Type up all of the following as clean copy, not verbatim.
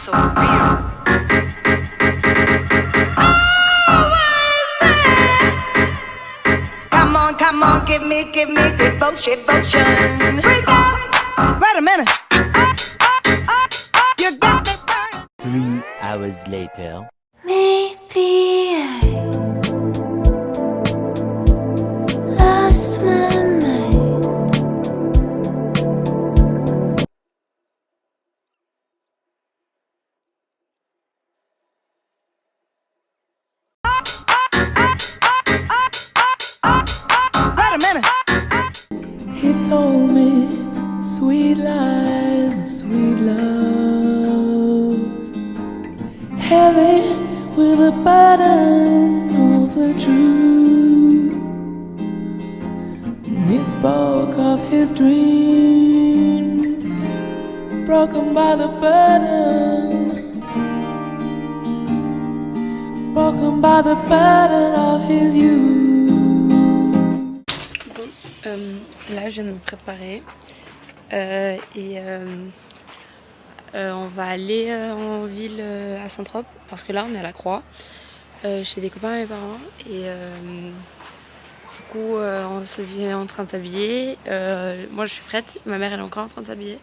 so real. Come on, give me devotion. Freak out. Wait a minute. You got me burning. 3 hours later. Maybe I lost my mind. Wait a minute. He told me sweet lies of sweet loves, heaven with a burden of the truth. And he spoke of his dreams, broken by the burden, broken by the burden of his youth. Là je viens de me préparer on va aller en ville à Saint-Trope parce que là on est à la Croix chez des copains à mes parents et du coup on se vient en train de s'habiller. Moi je suis prête, ma mère elle est encore en train de s'habiller.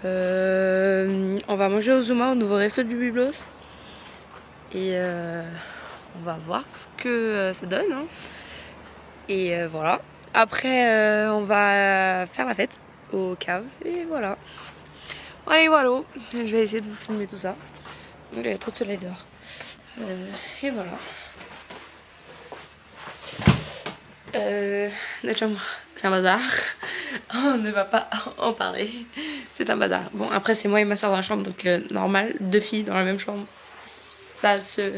On va manger au Zuma, au nouveau resto du Biblos et on va voir ce que ça donne hein. Et voilà. Après, on va faire la fête aux caves et voilà. Allez, voilà. Je vais essayer de vous filmer tout ça. Il y a trop de soleil dehors. Et voilà. Notre chambre, c'est un bazar. On ne va pas en parler. C'est un bazar. Bon, après, c'est moi et ma soeur dans la chambre, donc normal. 2 filles dans la même chambre. Ça se...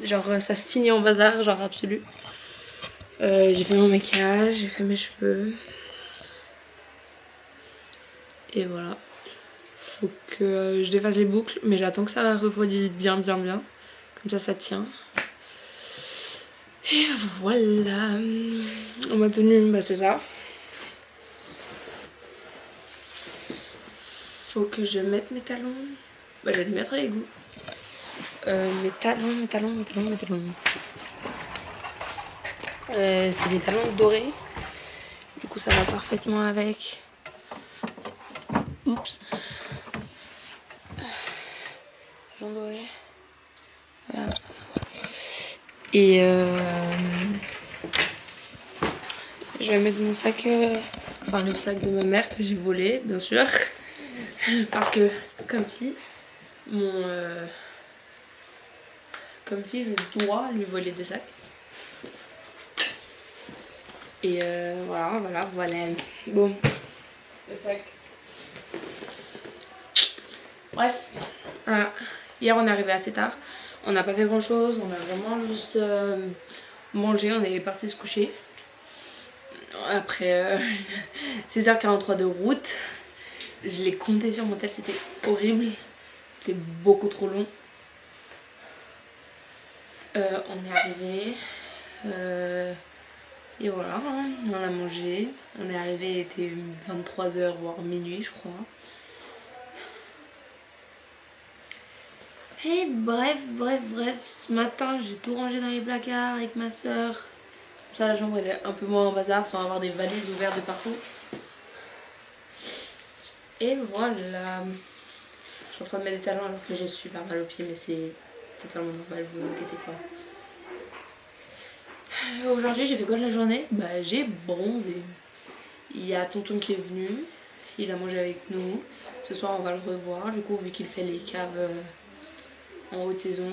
Genre, ça finit en bazar, genre absolu. J'ai fait mon maquillage, j'ai fait mes cheveux. Et voilà. Faut que je défasse les boucles, mais j'attends que ça refroidisse bien. Comme ça, ça tient. Et voilà. Ma tenue, bah c'est ça. Faut que je mette mes talons. Bah je vais les mettre avec goût. Mes talons. C'est des talons dorés. Du coup ça va parfaitement avec. Oups. Talons dorés. Voilà. Et je vais mettre mon sac, enfin le sac de ma mère que j'ai volé bien sûr. Parce que comme fille, je dois lui voler des sacs. Et voilà. Bon. Le sac. Bref. Voilà. Hier on est arrivé assez tard. On n'a pas fait grand chose. On a vraiment juste mangé. On est parti se coucher. Après 16h43 de route. Je l'ai compté sur mon tel. C'était horrible. C'était beaucoup trop long. On est arrivé. Et voilà, hein, on a mangé. On est arrivé, il était 23h voire minuit je crois. Et bref, ce matin j'ai tout rangé dans les placards avec ma soeur. Comme ça la chambre elle est un peu moins en bazar sans avoir des valises ouvertes de partout. Et voilà. Je suis en train de mettre des talons alors que j'ai super mal aux pieds, mais c'est totalement normal, vous inquiétez pas. Aujourd'hui j'ai fait quoi de la journée? Bah j'ai bronzé. Il y a tonton qui est venu, il a mangé avec nous. Ce soir on va le revoir, du coup vu qu'il fait les caves en haute saison,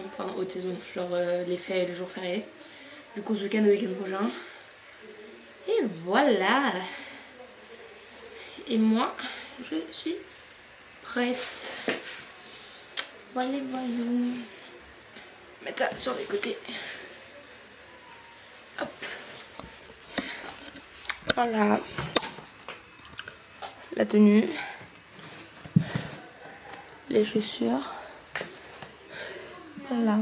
genre les fêtes le jour férié. Du coup ce week-end, le week-end prochain. Et voilà. Et moi je suis prête. Voilà. Mettre ça sur les côtés. Hop. Voilà. La tenue. Les chaussures. Voilà.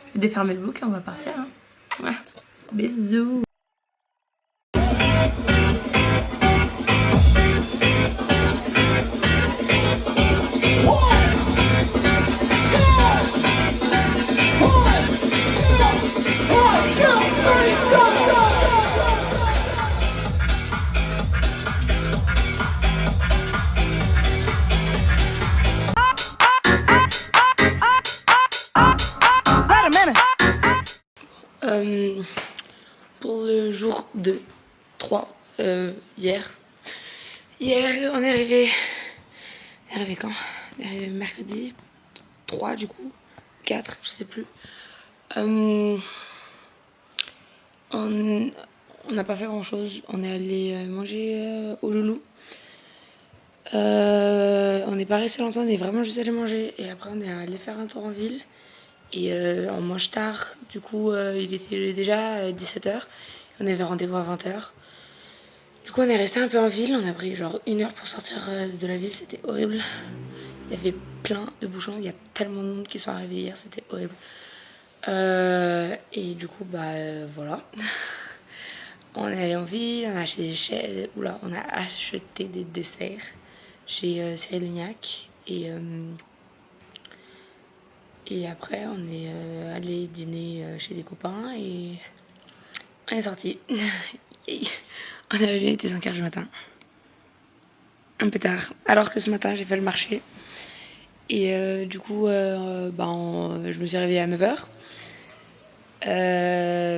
Je vais défermer le look et on va partir. Hein. Ouais. Bisous. One. le jour 2, 3, hier. Hier, on est arrivé... On est arrivé quand? On est arrivé mercredi 3 du coup, 4, je sais plus. On n'a pas fait grand chose, on est allé manger au Loulou. On n'est pas resté longtemps, on est vraiment juste allé manger et après on est allé faire un tour en ville et on mange tard, du coup il était déjà 17h, on avait rendez-vous à 20h. Du coup on est resté un peu en ville, on a pris genre 1 heure pour sortir de la ville, c'était horrible. Il y avait plein de bouchons, il y a tellement de monde qui sont arrivés hier, c'était horrible. Et du coup voilà. On est allé en ville, on a acheté des desserts chez Cyril Lignac et après on est allé dîner chez des copains et on est sorti. On est arrivé, il était 5h du matin. Un peu tard. Alors que ce matin j'ai fait le marché. Et du coup je me suis réveillée à 9h.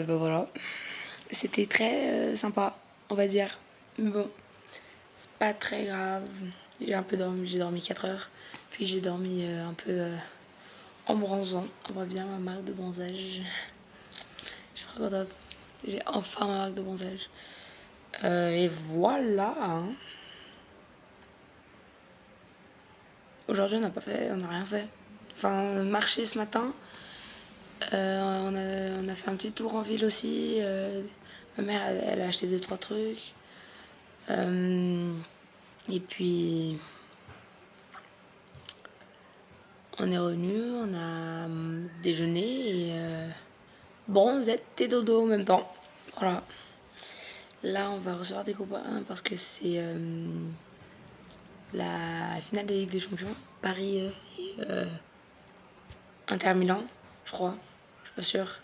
Voilà. C'était très sympa, on va dire. Mais bon, c'est pas très grave. J'ai un peu dormi, j'ai dormi 4 heures. Puis j'ai dormi un peu en bronzant. On voit bien ma marque de bronzage. Je suis trop contente. J'ai enfin ma marque de bronzage. Et voilà. Hein. Aujourd'hui, on n'a rien fait. Enfin, marché ce matin. On a fait un petit tour en ville aussi. Ma mère, elle a acheté 2-3 trucs. Et puis, on est revenu, on a déjeuné et bronzette et dodo en même temps. Voilà. Là, on va recevoir des copains parce que c'est la finale de la Ligue des Champions. Paris et Inter Milan, je crois. Je suis pas sûre.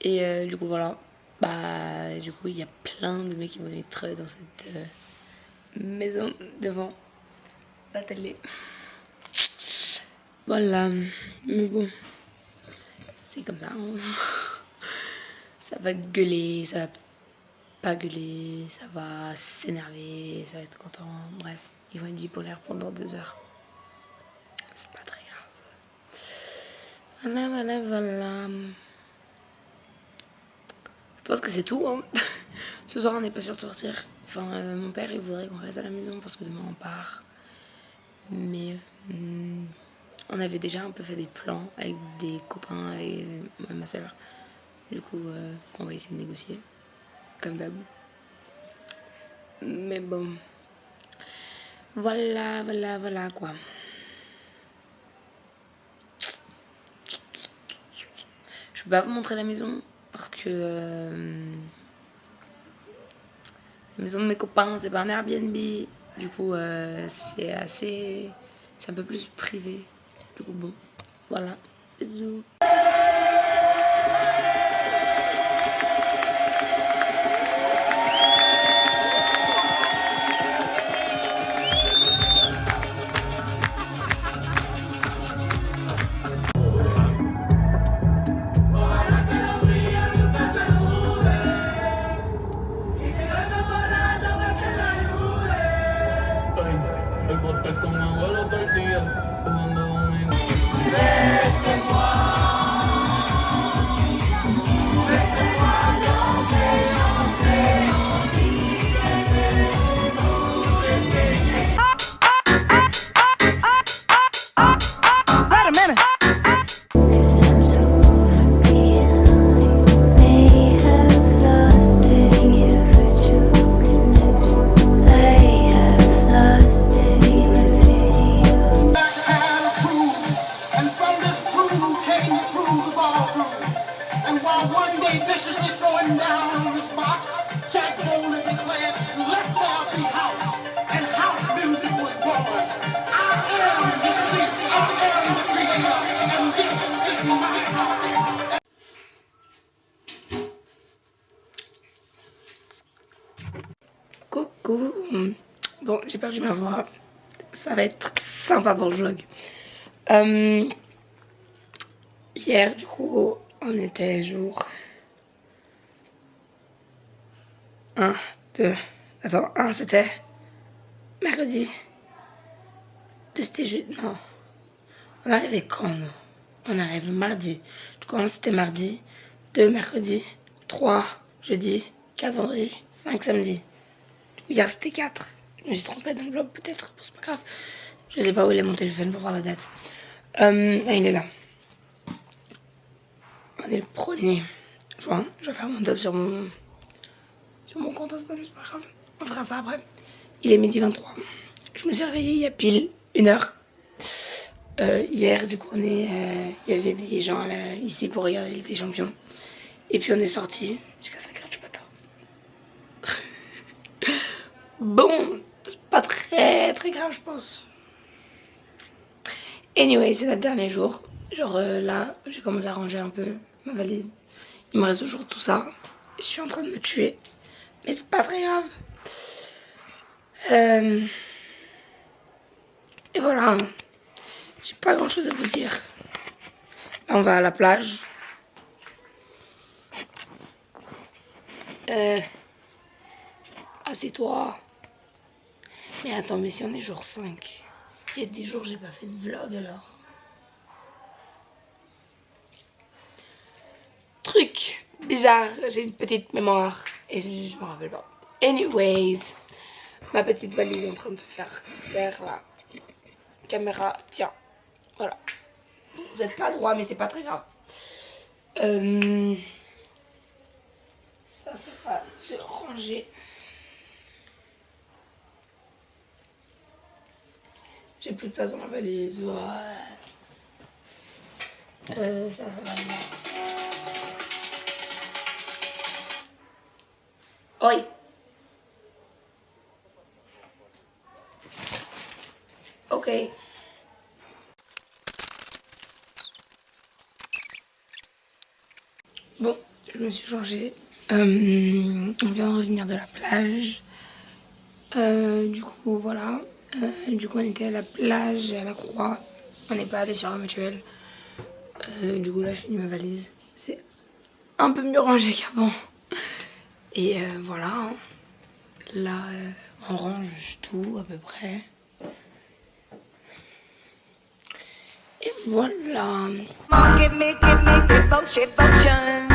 Et du coup, voilà. Du coup, il y a plein de mecs qui vont être dans cette maison devant la télé. Voilà. Mais bon, c'est comme ça. Hein. Ça va gueuler, ça va pas gueuler, ça va s'énerver, ça va être content. Bref, ils vont être bipolaires pendant 2 heures. C'est pas très grave. Voilà. Je pense que c'est tout. Hein. Ce soir, on n'est pas sûr de sortir. Enfin, mon père, il voudrait qu'on reste à la maison parce que demain, on part. Mais on avait déjà un peu fait des plans avec des copains et ma soeur. Du coup, on va essayer de négocier. Comme d'hab. Mais bon. Voilà, quoi. Je peux pas vous montrer la maison. Parce que la maison de mes copains, c'est pas un Airbnb. Du coup, c'est un peu plus privé. Du coup, bon, voilà. Bisous. Hoy puedo estar con mi abuelo todo el día, jugando conmigo. Wait a minute. 'Cause I'm so over being lonely. May have lost a virtual connection. I have lost a video. And from this groove came the grooves of all grooves. And while one day viciously throwing down on this box, Jack Boland declared, "Let there be house." And house music was born. I am the seat, I am the creator, and this is my house. Coucou. Bon, j'ai perdu ma voix. Ça va être sympa pour le vlog. Hier, du coup, on était jour 1, 2... Attends, 1 c'était mercredi. 2 c'était jeudi. Non. On arrivait quand, nous? On arrive mardi. Du coup, 1 c'était mardi. 2 mercredi. 3 jeudi. 4 vendredi. 5 samedi. Du coup, hier c'était 4. Je me suis trompée d'enveloppe peut-être. Bon, c'est pas grave. Je sais pas où il est mon téléphone pour voir la date. Ah, il est là. On est le 1er juin. Je vais faire mon top sur mon compte Insta, mais c'est pas grave. On fera ça après. Il est midi 23. Je me suis réveillée il y a pile 1 heure. Hier, du coup, il y avait des gens là, ici pour regarder la Ligue des Champions. Et puis on est sortis jusqu'à 5h du matin. Bon, c'est pas très très grave, je pense. Anyway, c'est notre dernier jour. Genre là, j'ai commencé à ranger un peu ma valise. Il me reste toujours tout ça. Je suis en train de me tuer. Mais c'est pas très grave. Et voilà. J'ai pas grand chose à vous dire. Là, on va à la plage. Assieds-toi. Mais attends, mais si on est jour 5. Il y a 10 jours, j'ai pas fait de vlog alors. Truc bizarre, j'ai une petite mémoire et je me rappelle pas. Anyways, ma petite valise est en train de se faire la caméra. Tiens, voilà. Vous n'êtes pas droit, mais c'est pas très grave. Ça va se ranger. J'ai plus de place dans la valise. Ouais. Ça va bien. Oi. Ok. Bon, je me suis changée. On vient de revenir de la plage. Du coup, voilà. Du coup, on était à la plage et à la Croix. On n'est pas allé sur la mutuelle. Du coup, là, je finis ma valise. C'est un peu mieux rangé qu'avant. Et voilà. Là, on range tout à peu près. Et voilà. Come on, give me devotion.